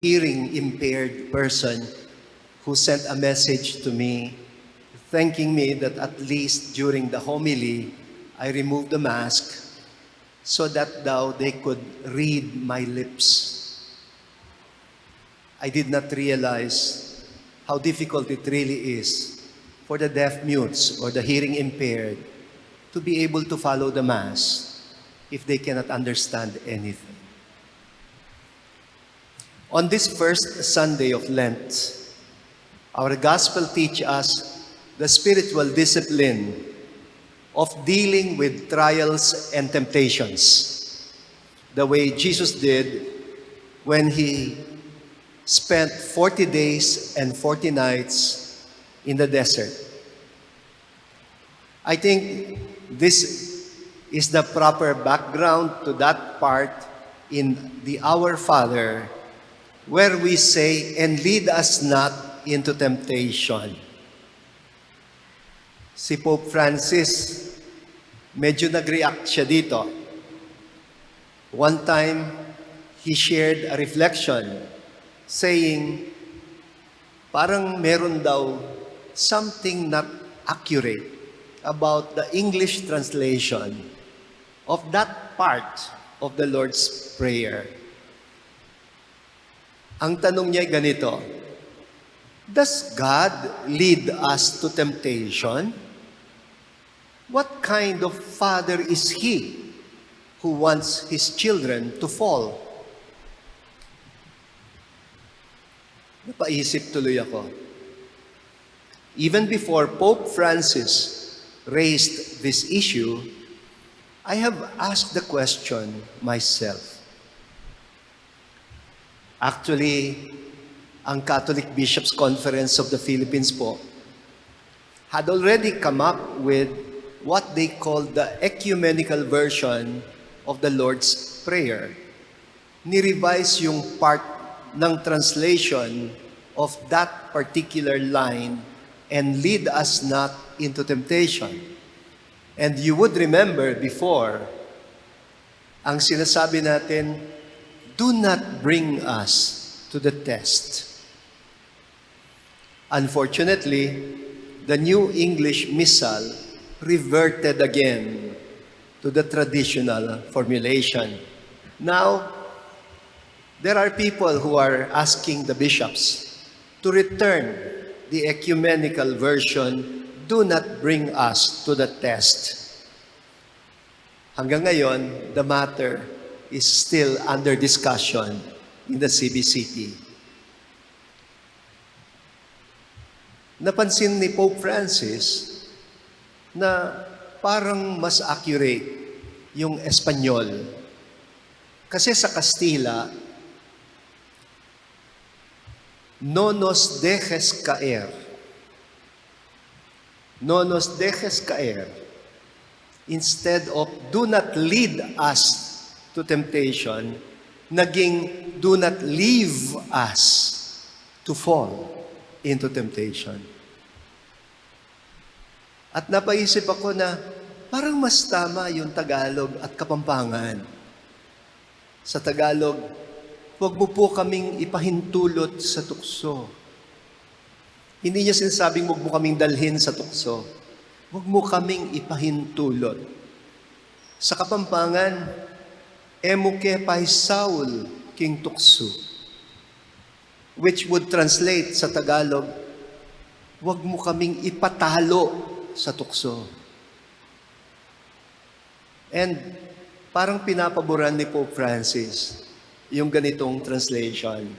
hearing impaired person who sent a message to me thanking me that at least during the homily, I removed the mask so that thou they could read my lips. I did not realize how difficult it really is for the deaf mutes or the hearing impaired to be able to follow the Mass if they cannot understand anything. On this first Sunday of Lent, our Gospel teaches us the spiritual discipline of dealing with trials and temptations, the way Jesus did when he spent 40 days and 40 nights in the desert. I think this is the proper background to that part in the Our Father, where we say, "And lead us not into temptation." Si Pope Francis, medyo nag-react siya dito. One time, he shared a reflection saying, parang meron daw something not accurate about the English translation of that part of the Lord's Prayer. Ang tanong niya ay ganito, does God lead us to temptation? What kind of father is He who wants His children to fall? Napaisip tuloy ako. Even before Pope Francis raised this issue, I have asked the question myself. Actually, ang Catholic Bishops' Conference of the Philippines po had already come up with what they call the ecumenical version of the Lord's Prayer. Ni-revise yung part ng translation of that particular line, "and lead us not into temptation." And you would remember before, ang sinasabi natin, "Do not bring us to the test." Unfortunately, the New English Missal reverted again to the traditional formulation. Now, there are people who are asking the bishops to return the ecumenical version, "Do not bring us to the test." Hanggang ngayon, the matter is still under discussion in the CBCT. Napansin ni Pope Francis na parang mas accurate yung Espanyol. Kasi sa Kastila, "No nos dejes caer." "No nos dejes caer." Instead of "do not lead us to temptation," naging "do not leave us to fall into temptation." At napaisip ako na parang mas tama yung Tagalog at Kapampangan. Sa Tagalog, "Huwag mo po kaming ipahintulot sa tukso." Hindi niya sinasabing huwag mo kaming dalhin sa tukso. Huwag mo kaming ipahintulot. Sa Kapampangan, "Emuke paisaul king tukso," which would translate sa Tagalog, "Huwag mo kaming ipatalo sa tukso." And parang pinapaboran ni Pope Francis yung ganitong translation.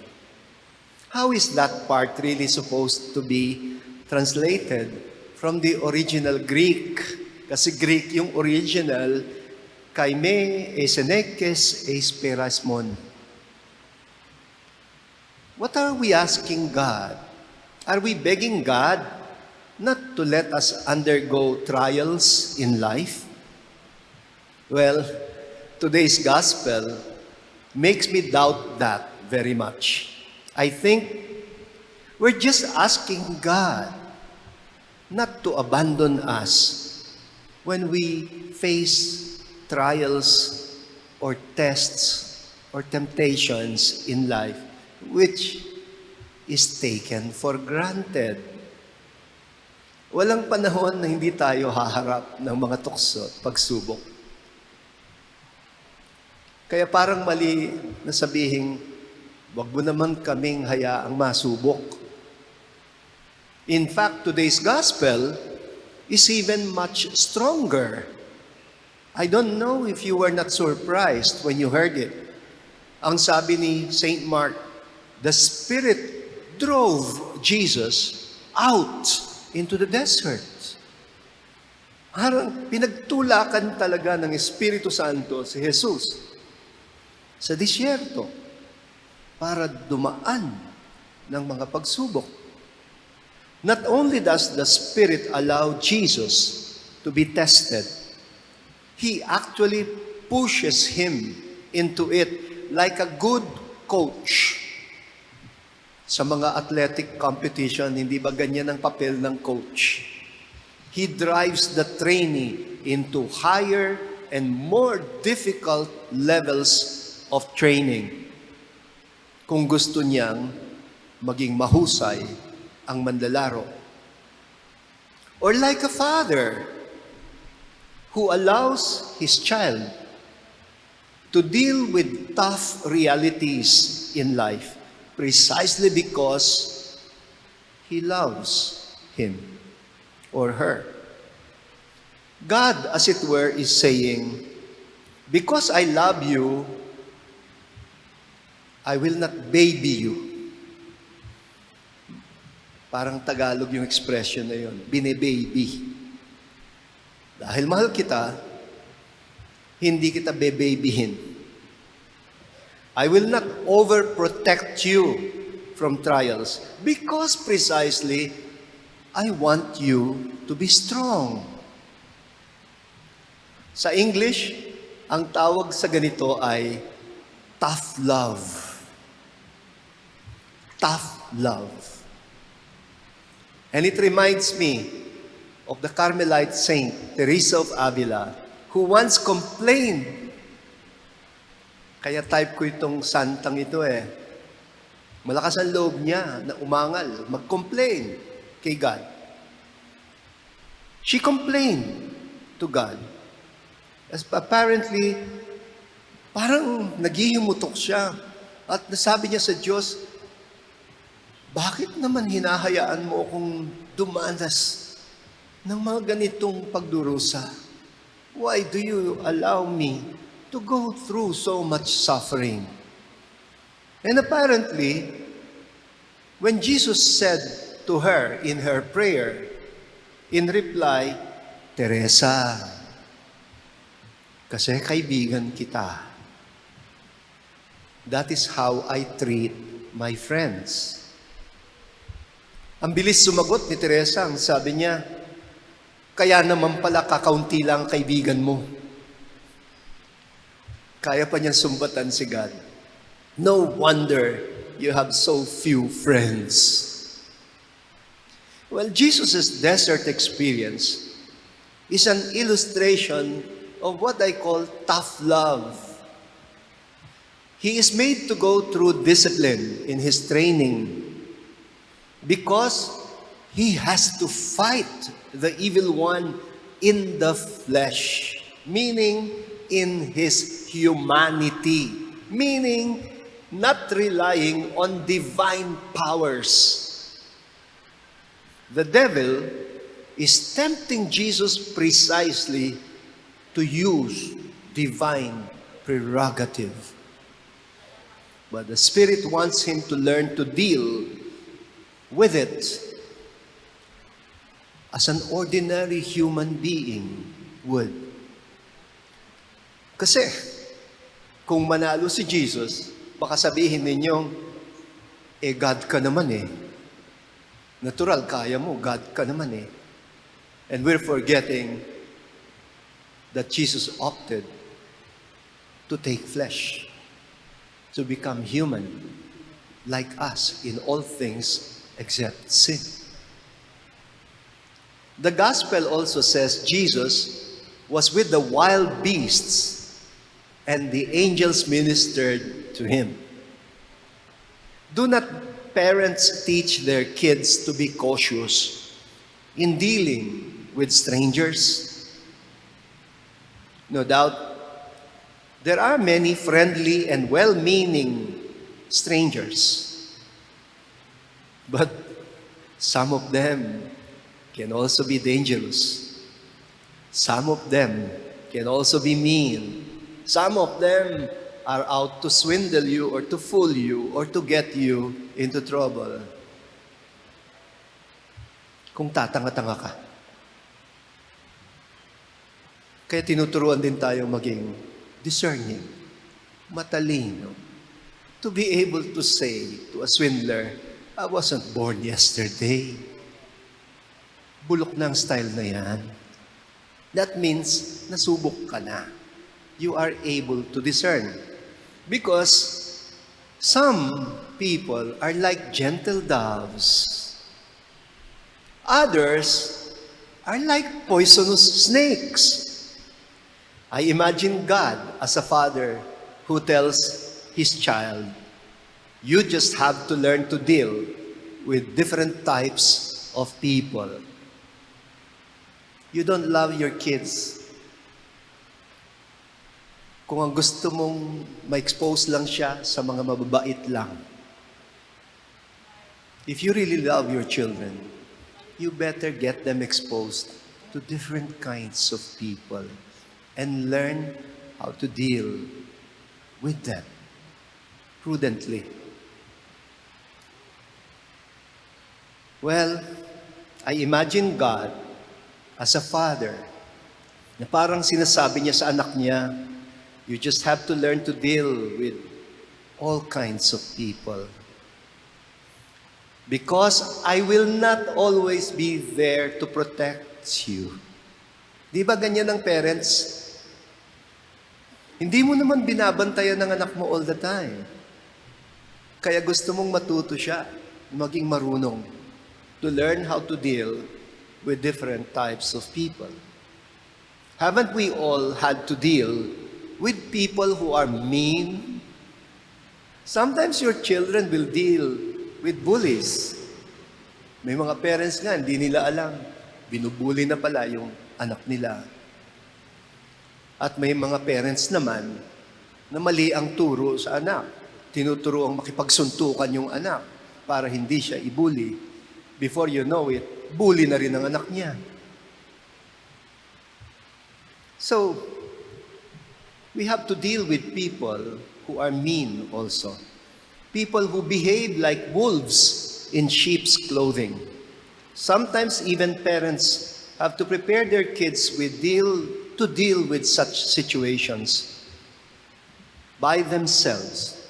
How is that part really supposed to be translated from the original Greek? Kasi Greek yung original, "Kaime esenekes eis perasmon." What are we asking God? Are we begging God not to let us undergo trials in life? Well, today's gospel makes me doubt that very much. I think we're just asking God not to abandon us when we face trials or tests or temptations in life which is taken for granted. Walang panahon na hindi tayo haharap ng mga tukso at pagsubok. Kaya parang mali na sabihin, wag mo naman kaming hayaang masubok. In fact, today's gospel is even much stronger. I don't know if you were not surprised when you heard it. Ang sabi ni St. Mark, the Spirit drove Jesus out into the desert. Parang pinagtulakan talaga ng Espiritu Santo si Jesus sa disyerto para dumaan ng mga pagsubok. Not only does the Spirit allow Jesus to be tested, He actually pushes Him into it like a good coach. Sa mga athletic competition, hindi ba ganyan ang papel ng coach? He drives the trainee into higher and more difficult levels of training kung gusto niyang maging mahusay ang manlalaro. Or like a father who allows his child to deal with tough realities in life precisely because he loves him or her. God, as it were, is saying, because I love you, I will not baby you. Parang Tagalog yung expression na yun, bine-baby. Dahil mahal kita, hindi kita bebabyhin. I will not overprotect you from trials because precisely I want you to be strong. Sa English, ang tawag sa ganito ay tough love. Tough love. And it reminds me of the Carmelite saint, Teresa of Avila, who once complained. Kaya type ko itong santang ito eh. Malakas ang loob niya na umangal, mag-complain kay God. She complained to God. As apparently, parang naghihimutok siya. At nasabi niya sa Diyos, bakit naman hinahayaan mo akong dumanas ng mga ganitong pagdurusa? Why do you allow me to go through so much suffering? And apparently, when Jesus said to her in her prayer, in reply, Teresa, kasi kaibigan kita. That is how I treat my friends. Ang bilis sumagot ni Teresa, ang sabi niya, kaya naman pala kakaunti lang kaibigan mo. Kaya pa niyang sumbatan si God. No wonder you have so few friends. Well, Jesus' desert experience is an illustration of what I call tough love. He is made to go through discipline in his training because he has to fight the evil one in the flesh, meaning in his humanity, meaning not relying on divine powers. The devil is tempting Jesus precisely to use divine prerogative. But the Spirit wants him to learn to deal with it as an ordinary human being would. Kasi, kung manalo si Jesus, baka sabihin ninyong, God ka naman eh. Natural, kaya mo, God ka naman eh. And we're forgetting that Jesus opted to take flesh, to become human, like us in all things except sin. The gospel also says Jesus was with the wild beasts and the angels ministered to him. Do not parents teach their kids to be cautious in dealing with strangers? No doubt, there are many friendly and well-meaning strangers, but some of them can also be dangerous. Some of them can also be mean. Some of them are out to swindle you or to fool you or to get you into trouble. Kung tatanga-tanga ka. Kaya tinuturuan din tayo maging discerning, matalino, to be able to say to a swindler, I wasn't born yesterday. Bulok na ang style na yan. That means, nasubok ka na. You are able to discern. Because some people are like gentle doves. Others are like poisonous snakes. I imagine God as a father who tells his child, you just have to learn to deal with different types of people. You don't love your kids. Kung ang gusto mong ma-expose lang siya sa mga mababait lang. If you really love your children, you better get them exposed to different kinds of people and learn how to deal with them prudently. Well, I imagine God as a father na parang sinasabi niya sa anak niya, you just have to learn to deal with all kinds of people. Because I will not always be there to protect you. Di ba ganyan ang parents? Hindi mo naman binabantayan ng anak mo all the time. Kaya gusto mong matuto siya, maging marunong, to learn how to deal with different types of people. Haven't we all had to deal with people who are mean? Sometimes your children will deal with bullies. May mga parents nga, hindi nila alam. Binubuli na pala yung anak nila. At may mga parents naman na mali ang turo sa anak. Tinuturo ang makipagsuntukan yung anak para hindi siya ibuli. Before you know it, bully na rin ang anak niya. So, we have to deal with people who are mean also. People who behave like wolves in sheep's clothing. Sometimes even parents have to prepare their kids to deal with such situations by themselves,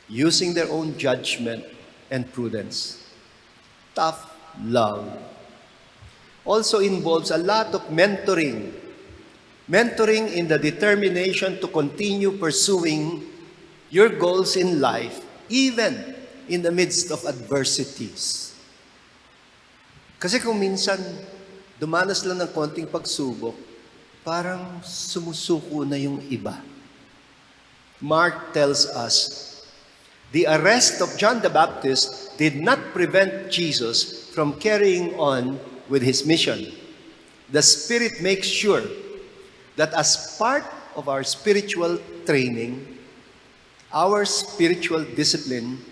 using their own judgment and prudence. Tough love also involves a lot of mentoring. Mentoring in the determination to continue pursuing your goals in life, even in the midst of adversities. Kasi kung minsan, dumanas lang ng konting pagsubok, parang sumusuko na yung iba. Mark tells us, the arrest of John the Baptist did not prevent Jesus from carrying on with his mission. The Spirit makes sure that as part of our spiritual training, our spiritual discipline,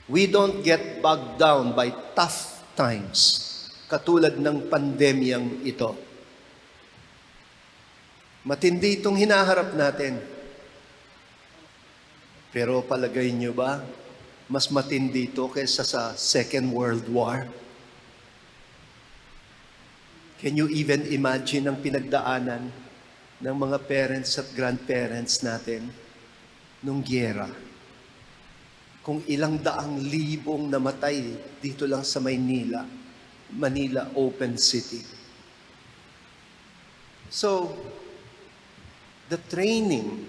we don't get bogged down by tough times, katulad ng pandemyang ito. Matindi itong hinaharap natin. Pero palagay niyo ba, mas matindi ito kaysa sa Second World War? Can you even imagine ang pinagdaanan ng mga parents at grandparents natin nung gyera? Kung ilang daang libong namatay dito lang sa Manila Open City. So, the training,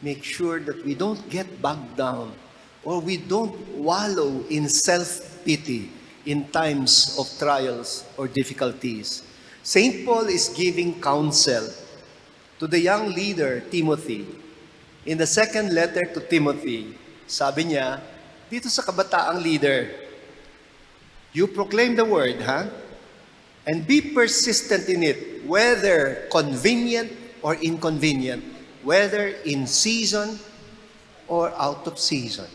make sure that we don't get bogged down or we don't wallow in self-pity in times of trials or difficulties. St. Paul is giving counsel to the young leader, Timothy. In the second letter to Timothy, sabi niya, Dito sa kabataang leader, you proclaim the word, and be persistent in it, whether convenient or inconvenient, whether in season or out of season.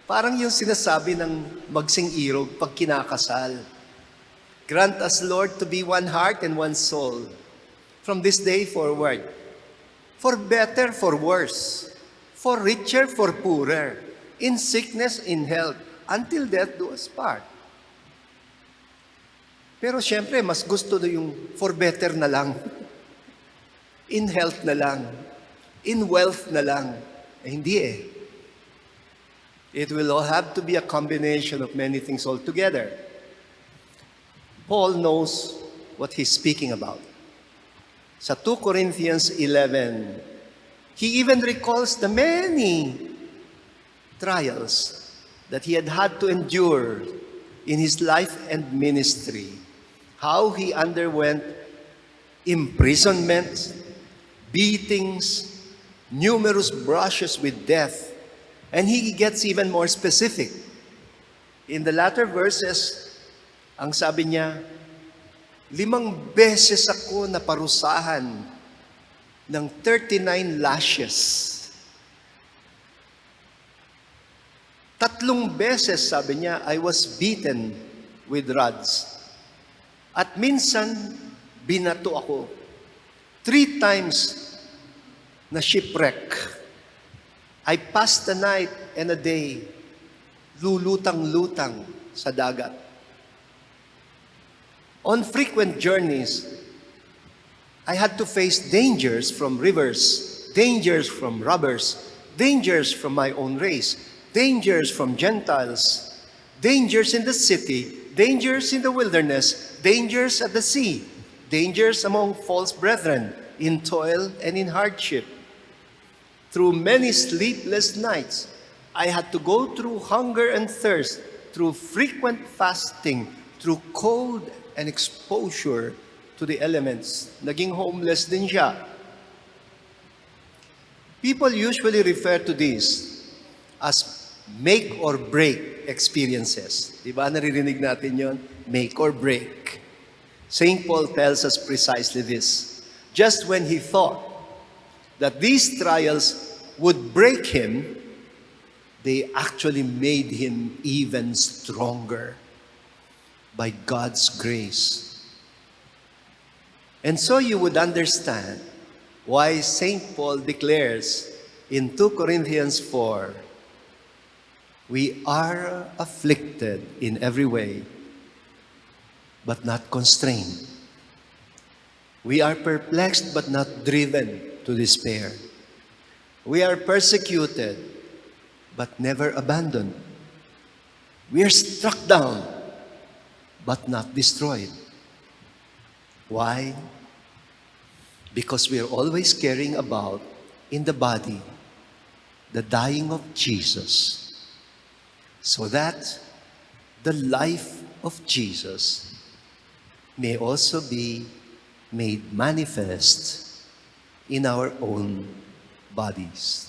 Parang yung sinasabi ng magsing-irog pag kinakasal. Grant us, Lord, to be one heart and one soul from this day forward. For better, for worse. For richer, for poorer. In sickness, in health. Until death do us part. Pero syempre, mas gusto na yung for better na lang. In health na lang. In wealth na lang. Hindi eh. It will all have to be a combination of many things altogether. Paul knows what he's speaking about. Sa 2 Corinthians 11, he even recalls the many trials that he had to endure in his life and ministry. How he underwent imprisonment, beatings, numerous brushes with death. And he gets even more specific. In the latter verses, ang sabi niya, 5 beses ako naparusahan ng 39 lashes. 3 beses, sabi niya, I was beaten with rods. At minsan, binato ako. 3 times na shipwreck. I passed a night and a day lulutang-lutang sa dagat. On frequent journeys, I had to face dangers from rivers, dangers from robbers, dangers from my own race, dangers from Gentiles, dangers in the city, dangers in the wilderness, dangers at the sea, dangers among false brethren, in toil and in hardship. Through many sleepless nights, I had to go through hunger and thirst, through frequent fasting, through cold and exposure to the elements. Naging homeless din siya. People usually refer to this as make or break experiences. Diba naririnig natin yon? Make or break. St. Paul tells us precisely this. Just when he thought that these trials would break him, they actually made him even stronger by God's grace. And so you would understand why St. Paul declares in 2 Corinthians 4, we are afflicted in every way, but not constrained. We are perplexed, but not driven to despair. We are persecuted, but never abandoned. We are struck down, but not destroyed. Why? Because we are always caring about, in the body, the dying of Jesus, so that the life of Jesus may also be made manifest in our own bodies.